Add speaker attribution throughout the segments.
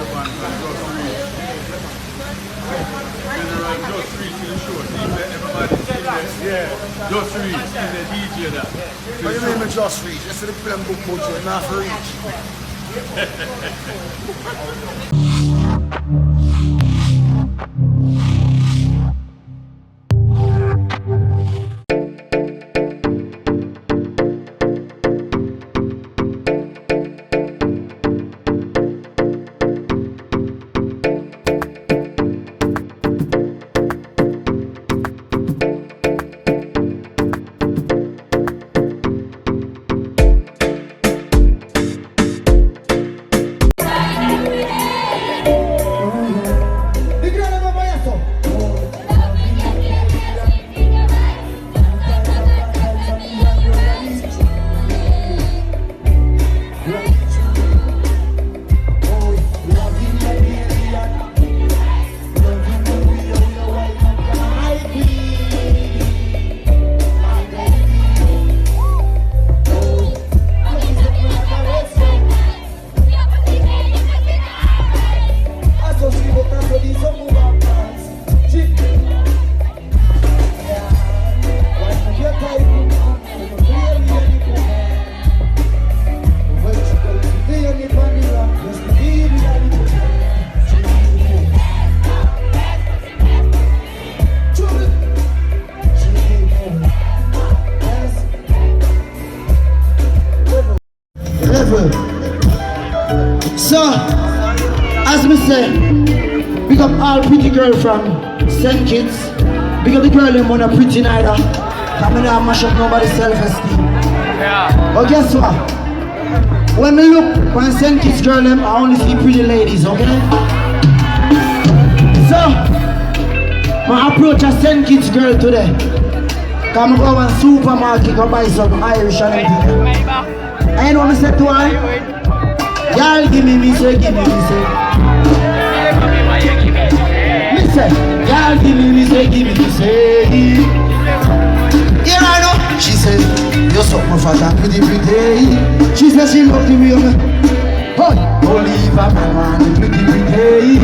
Speaker 1: Buju Banton just reached the show. Everybody see that? Yeah. Just reach. He's a DJ that.
Speaker 2: What do you mean with just reach? That's the film book Buju, not for reach. So, as me say, big up all pretty girl from St Kitts. Big up the girl them wanna pretty neither. I'm gonna mash up nobody's self-esteem. Yeah. But guess what? When me look when St Kitts girl them, I only see pretty ladies, okay? So, I approach a St Kitts girl today. Come go and supermarket go buy some Irish and everything. I know what I said to her. Y'all give me say, give me say. Me say, y'all give me say, give me say. Here I know. She said, you're so much fat and pretty pretty. She said she loved the way of me. Oh, Oliver man, pretty pretty.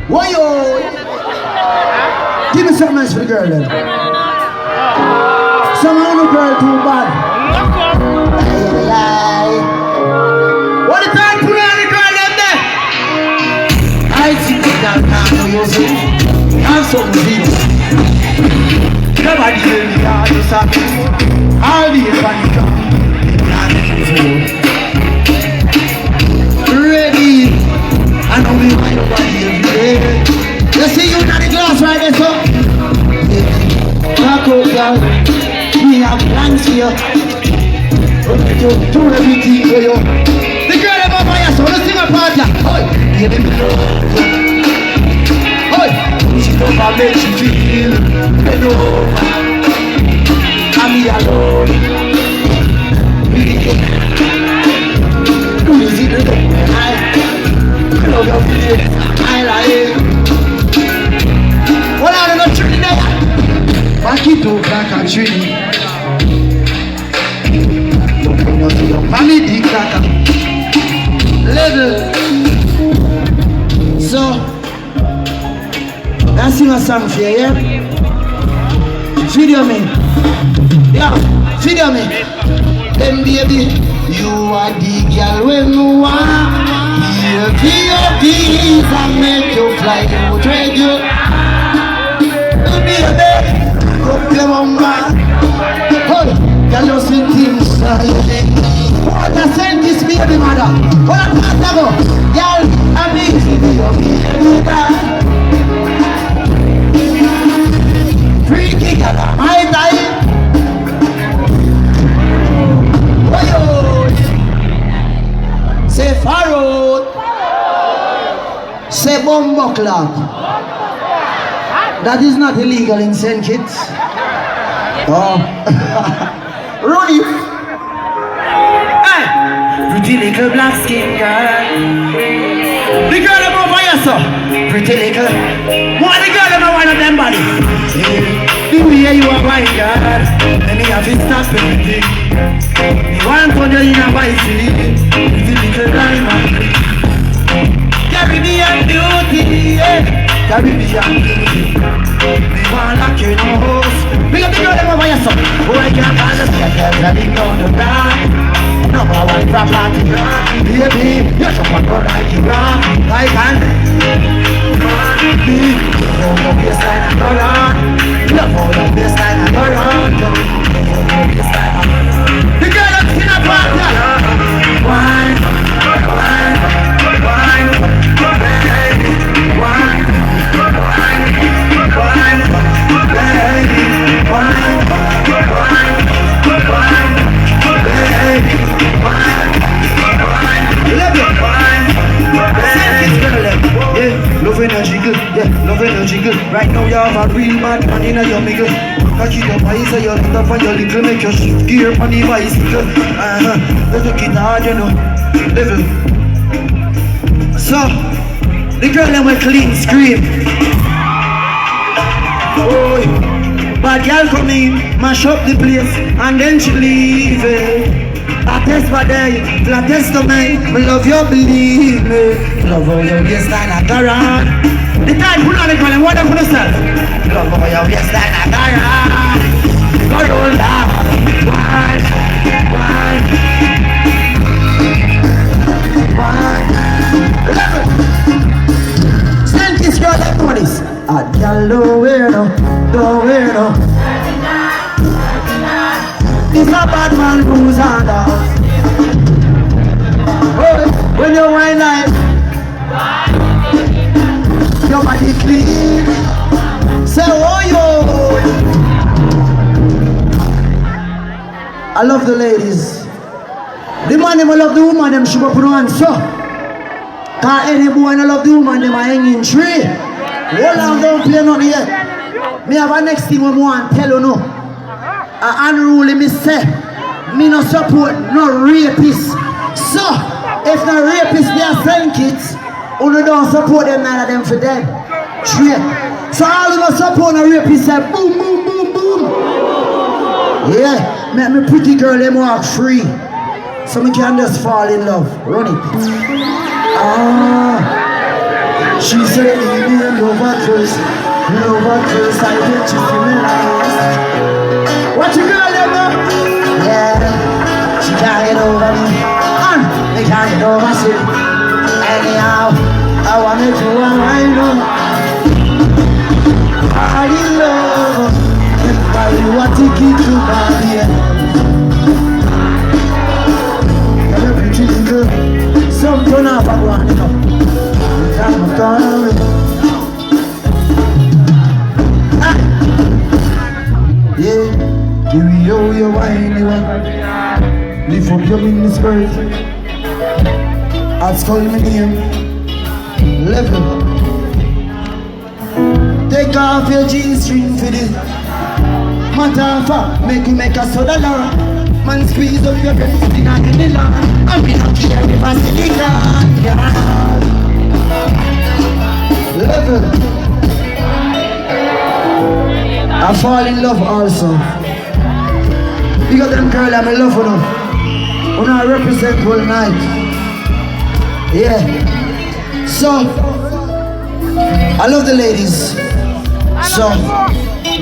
Speaker 2: Why yo? Give me something nice for the girl then. Some other girl too bad. What the time put on the girl them there? I see that now you see. I'm so busy. Nobody tell me how to stop it. I'll be a funny girl. Ready. I know we find nobody every day. You see you in the glass right there, so. Talk out, girl. We have plans here. You do everything for you. The girl ever buy us, so let's sing a part ya. Oi, baby, me love you. Oi, she don't make you feel. Bend over, I'm me alone. You see the I love your feelings. I like it. Well, I don't know tree there. Back it up like a tree. Family cracker level. So I sing a song for you, yeah? Video me. Yeah, video me. Then baby, you are the girl when you want. Here be your peace and make you fly out with you. Baby, go your mama. Can you see things silently? What a St Kitts baby mother. What a part ago. Y'all, I'm easy to your free kick at my time. Say Pharaoh. Say Bombo Club. That is not illegal in St Kitts. Oh. Rudy. Hey. Pretty little black skin girl. The girl I'm over here, so. Pretty little. What the girl I'm one of them body. The way you are buying girl. Let me have it stop everything. Me want to you in a bicycle. never party. Baby, you're so fun, but I can run. I can. Love the bassline and go on. Love all the bassline and go on. The girl that's in a party. Wine, wine, wine, baby, wine, wine, wine, baby, wine, wine, wine, baby, wine, wine. Love you, wine, baby. Yeah, love energy good. Yeah, love energy good. Right now you have a real bad man in your middle. Cock it up high so you lift up on your little. Make your shift gear on the bicycle. Let you get hard, you know. Level. So, the girl them will clean scream. Oh, bad girl come in, mash up the place, and then she leave it. I test for day, I test to me. Me love you, believe me. Love all your waistline and go round. The time put on the girl and what I'm gonna say. Love all your waistline and go round. Go round down. One, one, one. St Kitts girl, let's do this. A girl don't wear no, don't wear no. It's a bad man who's on the house. Oh, when you wine like your body clean. Say oh yo. I love the ladies. The man them love the woman them should go put on so. Cause any boy no love the woman them a hanging tree. Hold on, don't play nothing yet. Me have a next thing we want tell you no. Unruly me say, me no support no rapists. So, if no rapists they are St Kitts, you don't support them, none of them for them. Straight. So all of us support no rapists say boom, boom, boom, boom. Yeah, make me pretty girl them walk free. So me can just fall in love. Run it. She said leave me in love at first. Love at first, I bet you feel me last. What you girl ever? Yeah, she can't get over me. And they can't get over me. Anyhow, I want to do what I know. I love everybody want to keep you body. You're a pretty little. Some turn up a one, you know. I'm gonna yeah. You know you whiny one. Lift up your mini skirt. I'll call my name. Level. Take off your G-string for this. Matter of fact, make you make a soda lara. Man squeeze up your breast in the lawn. I'm not care if I see the gun. Level. I fall in love also. Because them girl I'm in love with them. When I represent all night. Yeah. So I love the ladies. So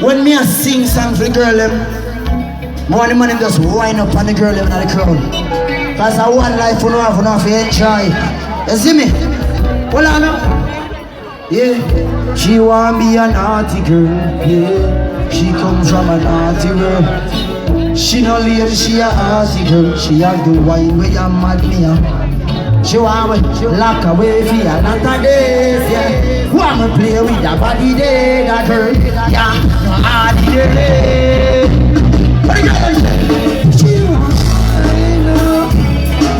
Speaker 2: when me I sing songs for the girl them, more the money just wind up on the girl them in the crowd. Cause I want life for no to enjoy. You see me? Well I know. Yeah. She want be a naughty girl. Yeah. She comes from a naughty world. She no lady, she a arsey girl. She have the wine where you mad me up. She want me lock away for another days, yeah. Want me play with that body day, that girl. Yeah, no hardy day. What the girl say? She want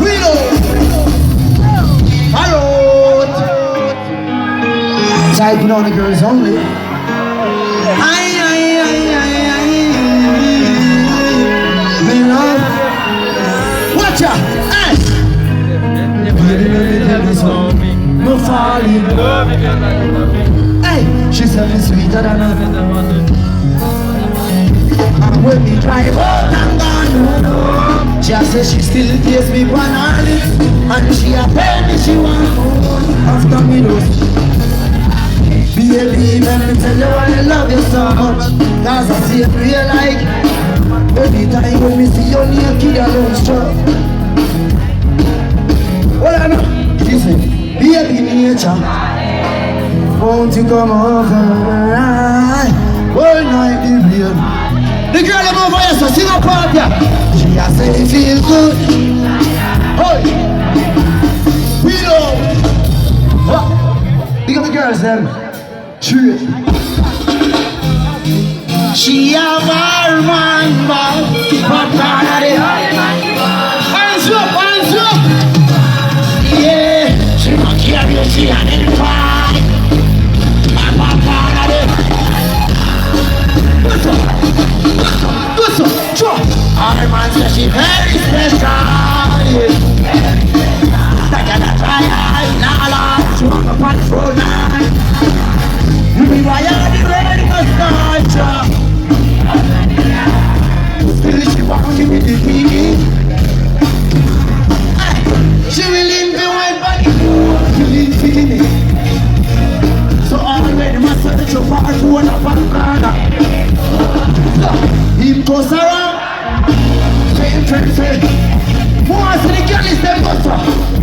Speaker 2: we know. Hello. Typing on the girls only. Watch out! Hey! No fall in love. Hey! She said me sweeter than her. And when me drive out and gone, she said she still gives me one her lips. And she a tell me she want more after me those. Baby, let me tell you I love you so much. Cause I see it real like every time when me see you naked I don't stop. nature. Won't you come over? All night the rain. The girl them over here, so sing a part here. She has said it feel good. Oi, we know. Big up the girls them. True. She have her man back, but none of the hands up, hands up. Yeah, she don't care if she had any fight. But none of the. What's up? Drop. Her man says she very special. Like a try, nah, she want to control now. You be wired, the ready to start. Still she walking with the key. She will in the white body. She will in it. So already my son is your father to one up on the corner. Him goes around. Say. Who wants the girl is them butter?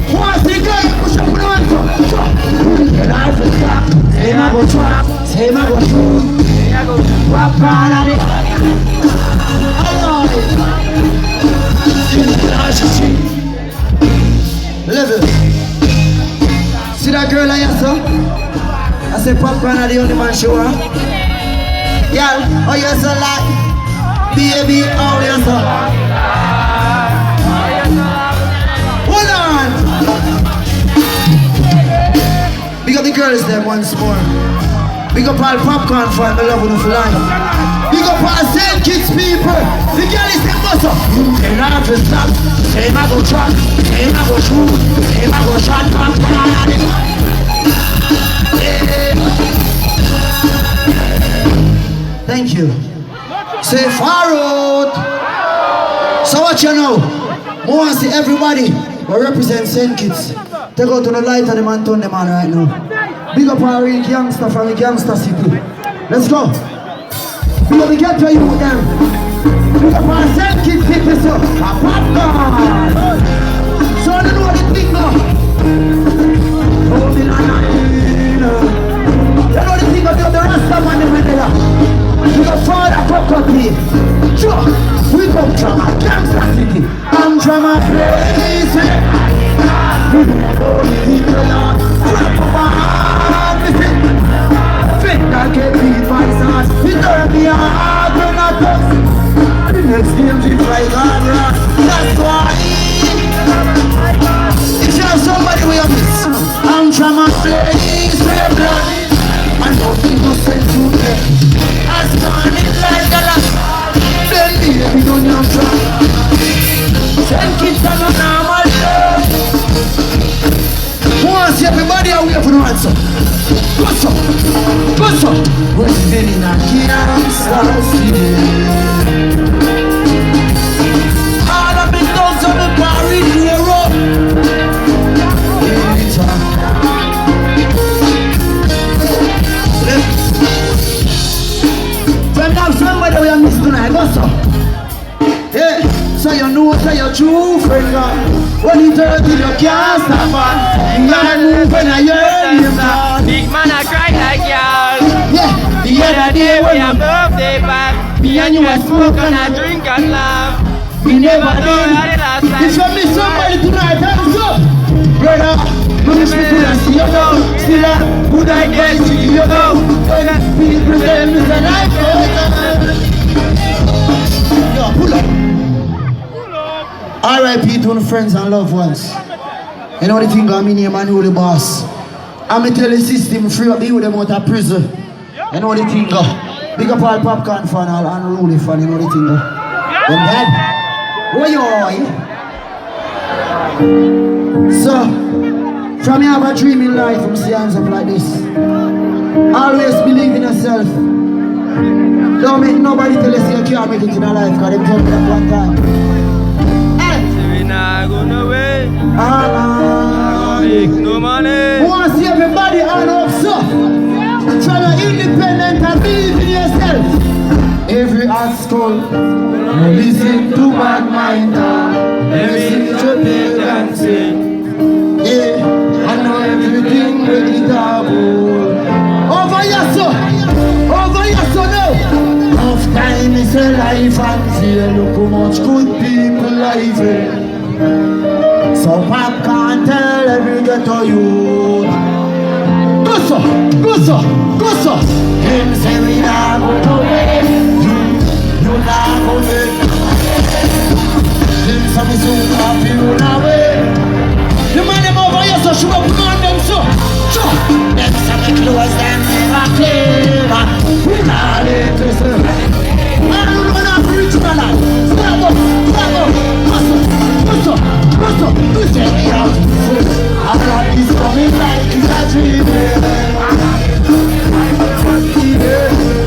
Speaker 2: Who wants the girl push up on the answer? And I will stop. Say my go trap. Say my go shoot. Say I go walk on at it. Level. See that girl I saw? I said Popcaan are the only man show her. Girl, oh you so like baby, oh you so. Hold on. Big up the girls them once more. Big up all Popcaan for me love with life. Big up all St Kitts people. The girl is the muscle. Say not to stop. Say I go truck. Say I go shoot. Say I go shot. Thank you. Say far out. So what you know? I want to see everybody who represent St Kitts. Take out to the light of the man turn them on right now. Big up our real gangster from the gangster city. Let's go. We gonna get to you with them. We got our St Kitts city, so a Popcaan. So I don't know what the thing now. Oh, me na. You know the thing about the Rasta man in the middle. We got father cockatoo. Sure, we come from a gangster city. I'm from a place. We don't know the people now. Fit that get beat by sauce. It turn me hard when I touch. The next game we try hard rock. That's why if you have somebody with a miss, I'm from a place where blood and nothing was sent to them. As man it like a lot. Then baby don't you try. St Kitts are not normal love. Once everybody away from the answer. What's up? What's up? We're spinning a gangster city. All of the dogs on the bar in Europe. When I'm somebody we are missing tonight, what's up? Yeah, so you know say your true friend. When you turn to your can't stop on. You gotta move when I hear him.
Speaker 3: Big man I cry like y'all.
Speaker 2: Yeah,
Speaker 3: The other day we have birthday back. Me and you a smoke and a drink and laugh.
Speaker 2: we never
Speaker 3: But no,
Speaker 2: did.
Speaker 3: the last time.
Speaker 2: If you miss somebody tonight, hands up. Brother, you miss me tonight, see you go. Still up, good I get to you go. Please present me the life. Yo, pull up. R.I.P. to the friends and loved ones. You know the thing got me name and you the boss. I'm going to tell the system free up you them out of prison. You know the thing go. Big up all Popcaan fan, all unruly fan, you know the thing go. Then dad, where you are? So, from you have a dream in life, from see hands up like this. Always believe in yourself. Don't make nobody tell you you can't make it in your life, because they tell me that one time.
Speaker 3: We not gonna wait.
Speaker 2: Ah,
Speaker 3: Make no money.
Speaker 2: who wants to see everybody on up, so? Try to be independent and believe in yourself. Every art school, listen to bad mind. Listen to the dancing. Yeah, I know everything with say life and fear, look how much good people living. So Popcaan tell every ghetto youth. Go so, go so, go so. Him say we not go away. You not go away. Him say we soon have you away. The man them over here so sugar put on them so. Them say me close them never clear. We not let this I don't wanna preach my life. Stand up, hustle, hustle, hustle. You say me out. I got this coming like it's a dream.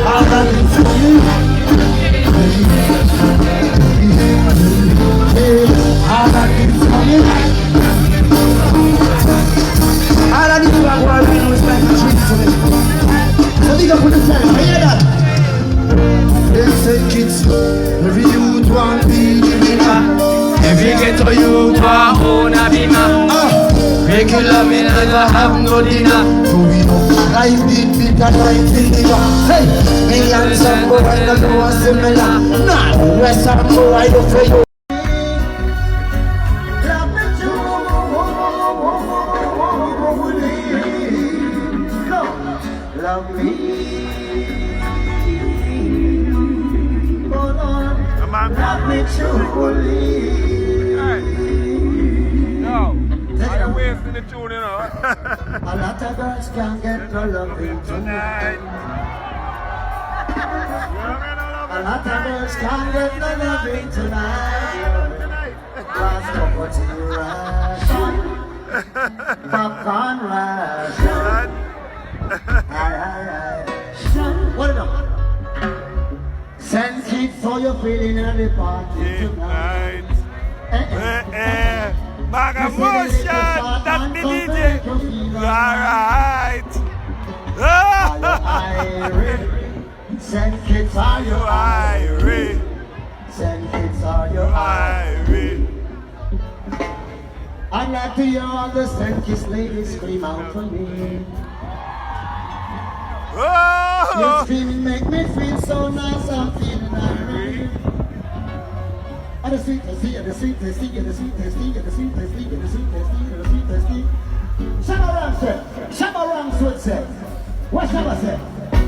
Speaker 2: I got this coming. I got this coming. I got this one where we know it's like a dream to me. So they can put the time. I hear that. They say kids, every youth want to be the winner.
Speaker 3: Every ghetto youth want own a bima. Make you love me never have no dinner.
Speaker 2: So we know life did bitter, life did bitter. Hey, millions of boys don't know what's similar. Nah, the rest of them go I don't for you. Love me. Love me truly.
Speaker 1: No, I am wasting the tune, you know.
Speaker 2: A lot of girls can't get no loving tonight. A lot of girls can't get no loving tonight. Last couple to Russian, Popcaan Russian. What enough? St Kitts, so you're feeling in the party tonight.
Speaker 1: Maga motion, that me DJ. Alright.
Speaker 2: St Kitts, are you
Speaker 1: Irie?
Speaker 2: St Kitts, are you
Speaker 1: Irie?
Speaker 2: I'd like to hear all the St Kitts ladies scream out for me. Your screaming make me feel so nice, I'm feeling irate. And the sweetest, the sweetest, the sweetest, the sweetest, the sweetest, the sweetest. Shabba Ranks would say, what Shabba say?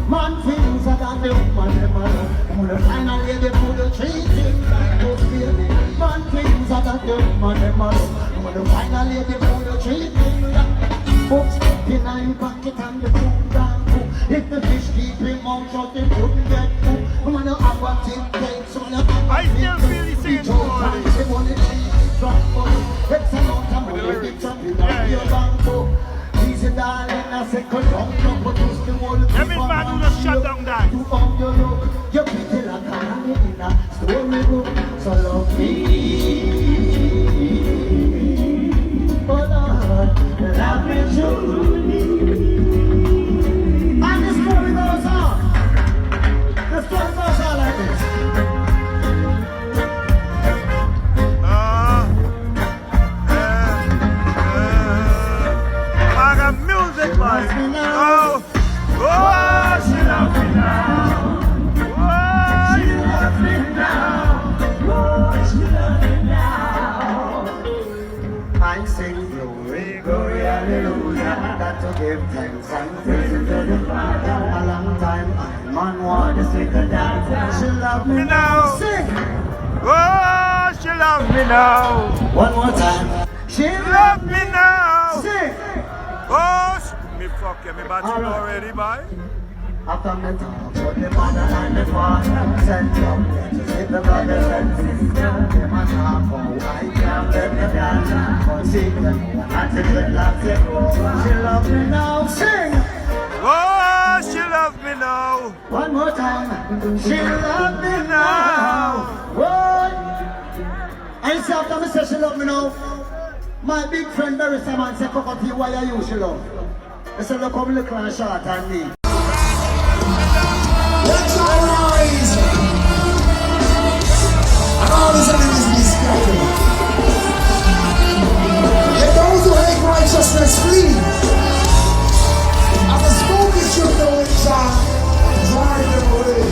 Speaker 2: Man feels like I'm the woman, the man. When the final lady put the treat him like those baby. Man feels like I'm the woman, the man. When the final lady put the treat him like books in your pocket and the food down. If the fish keep him out, shut him couldn't get food. I'm gonna have what it takes.
Speaker 1: I still feel the same story.
Speaker 2: It's a lot of money, it's a bit of your bank. Easy darling, I say, come on, but use the whole
Speaker 1: Every man do not shut down that.
Speaker 2: You found your look, you're pretty like a honey in a storybook. So love me. Oh Lord, love me truly. Give thanks and praise to the Father. A long time, man want to sing a dance. She love me now. Sing.
Speaker 1: Oh, she love me now.
Speaker 2: One more time. She
Speaker 1: Love me now.
Speaker 2: Sing.
Speaker 1: Oh, me fuck you, me battery already, boy.
Speaker 2: After me talk about the mother and the father, send love letters with the brothers and sisters. Them a talk about I can't let me dance. But she can not to good love. She love me now. Sing.
Speaker 1: Oh, she love me now.
Speaker 2: One more time. She love me now. What? And see after me say she love me now. My big friend Barry Simon said, "Cock up you, why are you she love?" I said, "Look how little and short and neat."
Speaker 4: Let's rise! And all his enemies be scattered. Let those who hate righteousness flee. As the smoke is driven away, drive them away.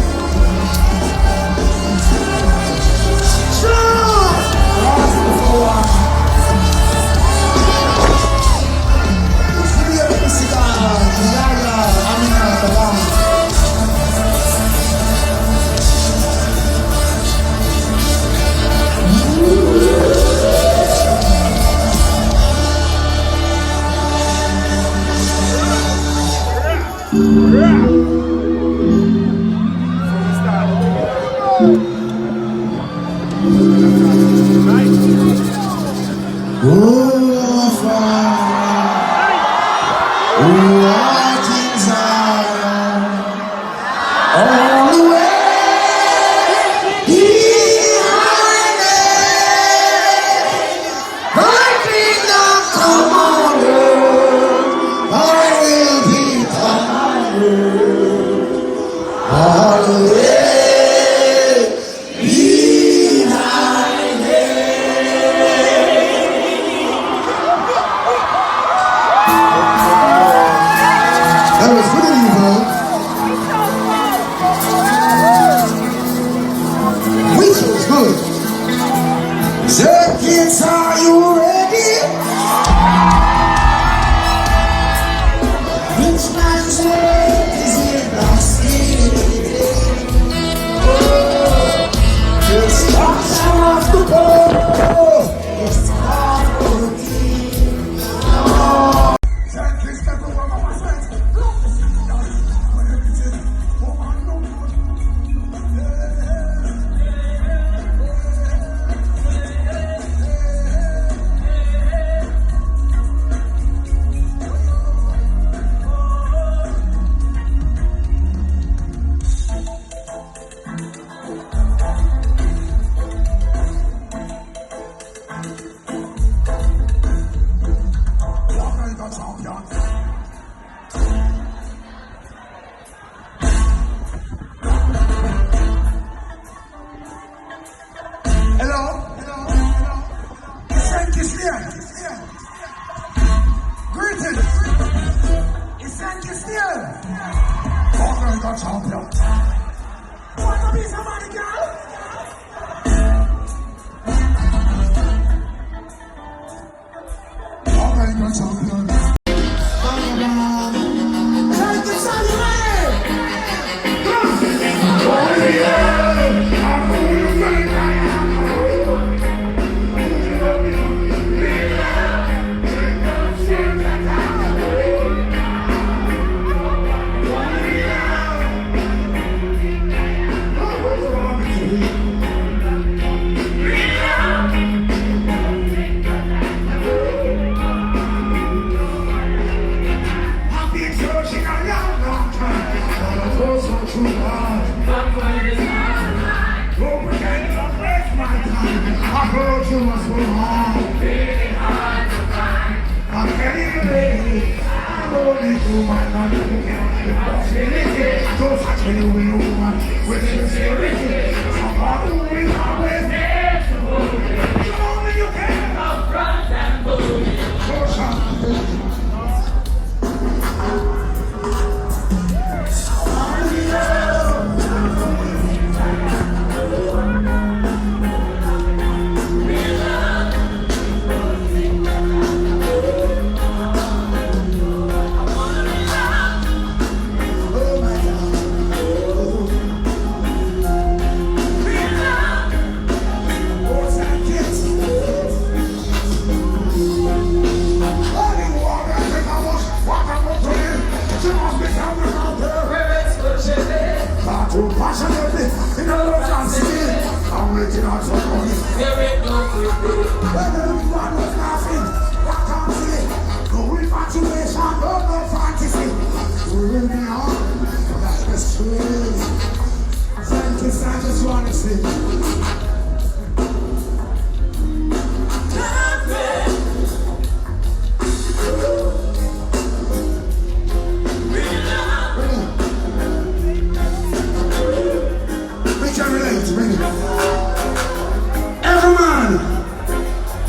Speaker 4: What is all the way behind it? Thy kingdom come on earth, thy will be done on earth. All the way behind it. That was good of you, folks. Which was good. St Kitts, are you ready? Which man's word is in the city? Oh, destruction of the poor is part of the king. Oh. St Kitts, step over my friends. Hello? St Kitts here. Greetings. Is St Kitts here? Popcaan got champion. Want to be somebody, girl? Popcaan got champion. St Kitts, are you ready?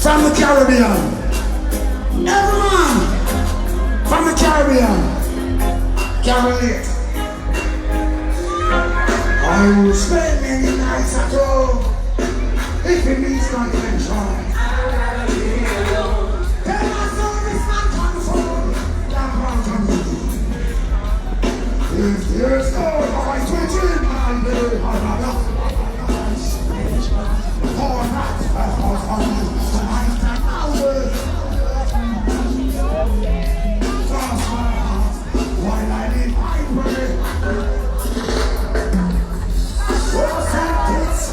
Speaker 4: From the Caribbean. Everyone from the Caribbean can relate. I will spend many nights at home if it means not control. Tell my soul it's not control. That part of me. If there's no voice within my very heart, or not, while I live my way. Oh, St Kitts,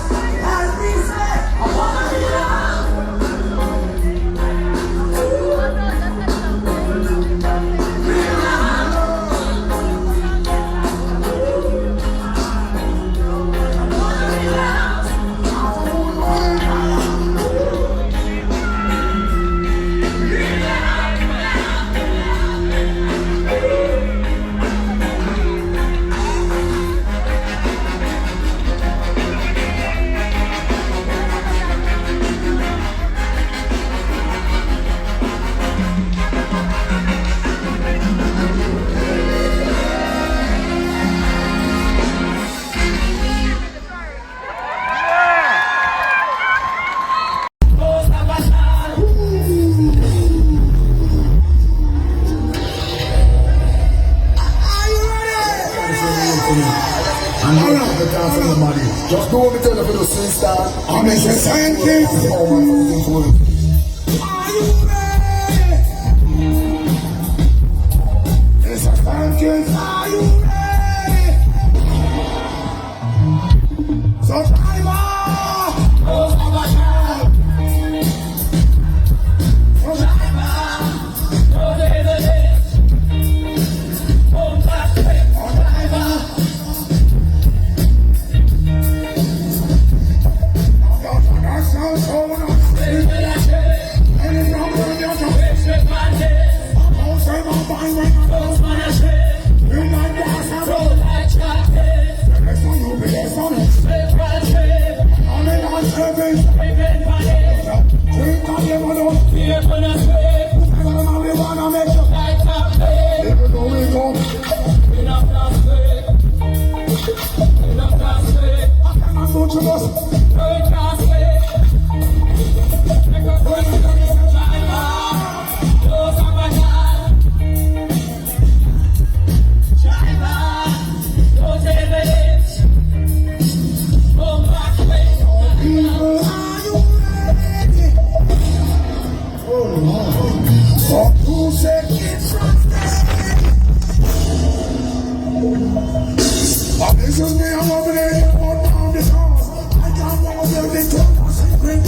Speaker 4: as we say, I wanna be around. Just do what me tell you for the sister. I'm a Saint Kitts. Oh my God. Are you ready? It's a Saint Kitts. Are you ready? So driver, close my back. So driver, close the evidence. Oh driver. This is me, I'm over there, on this house. I can't walk building to a secret.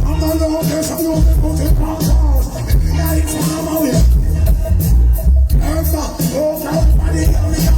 Speaker 4: I'm not alone, there's some new people to come house. Yeah, it's on my way. There's a whole everybody on the yard.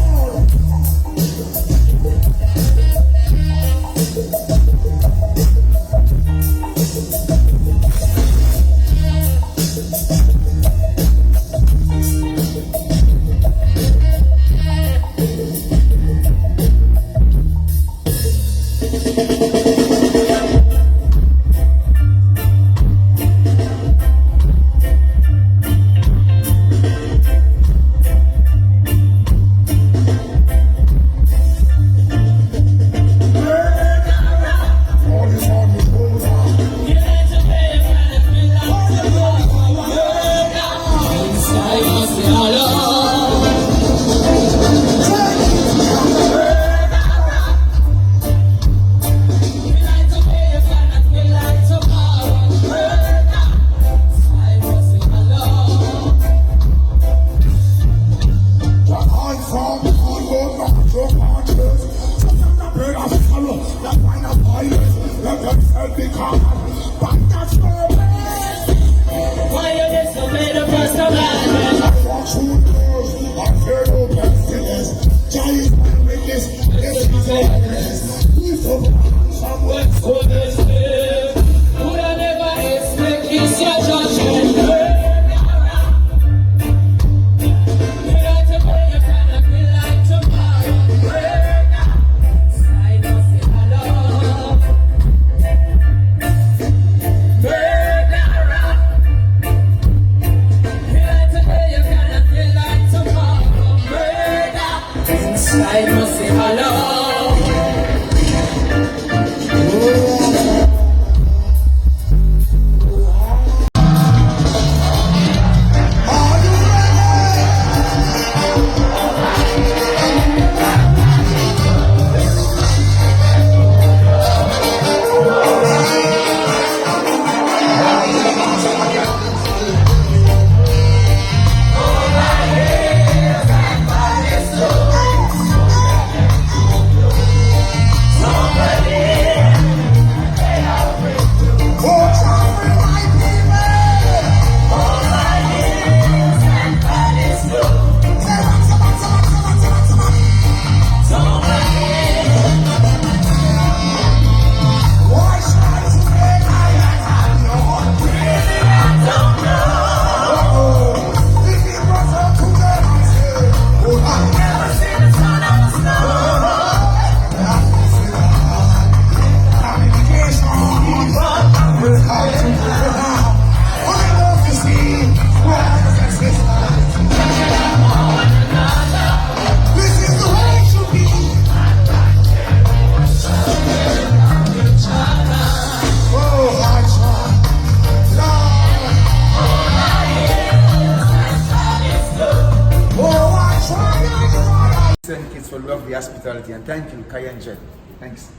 Speaker 5: St Kitts for lovely hospitality, and thank you, Kai and Jen. Thanks.